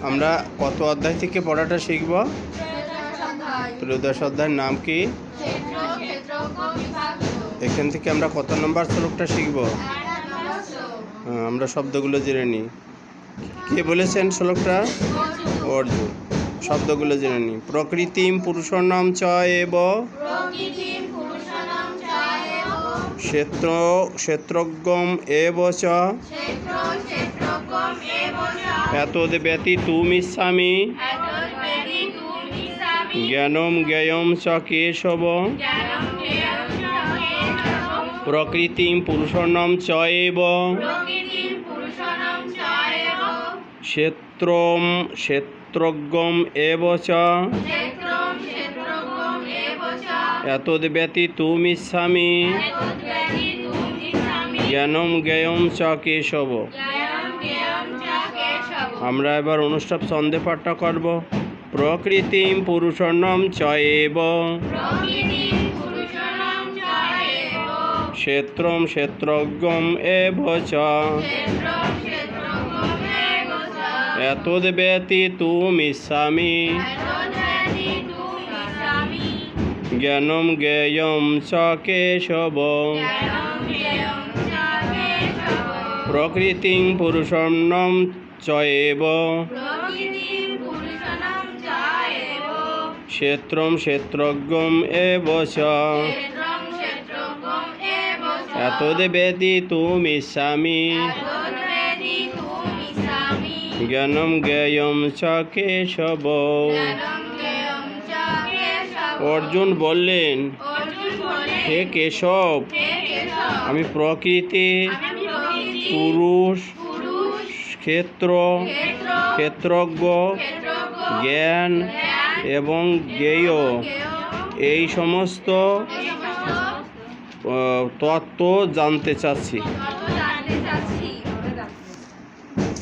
আমরা কত অধ্যায় থেকে পড়াটা শিখব? ত্রয়োদশ অধ্যায়ের নাম কি? এখান থেকে আমরা কত নম্বর শ্লোকটা শিখব? আমরা শব্দগুলো জেনে নিই। কে বলেছেন শ্লোকটা? অর্জুন। শব্দগুলো জেনে নিই। প্রকৃতিম পুরুষাণাম চ এব ক্ষেত্রজ্ঞম এব চ এতদ্ ব্যতীতুমিচ্ছামি জ্ঞানম জ্ঞেয়ং চ কেশব প্রকৃতিম পুরুষাণাম চ এব ক্ষেত্রজ্ঞম এব চ এতদ্ ব্যতীতুমিচ্ছামি জ্ঞানম জ্ঞেয়ং চ কেশব। আমরা এবার অনুষ্টাপ ছন্দে পাঠটা করব। প্রকৃতিম পুরুষাণাম চ এব ক্ষেত্রজ্ঞম এব চ এতদ্ ব্যতীতুমিচ্ছামি জ্ঞানম জ্ঞেয়ং চ কেশব। প্রকৃতিং পুরুষাণাম চ এব ক্ষেত্রজ্ঞম এব চ এতদ্ ব্যতীতুমিচ্ছামি জ্ঞানম জ্ঞেয়ং চ কেশব। অর্জুন বললেন, হে কেশব, আমি প্রকৃতি, পুরুষ, ক্ষেত্রজ্ঞ, জ্ঞান এবং জ্ঞেয় এই সমস্ত তত্ত্ব জানতে চাচ্ছি।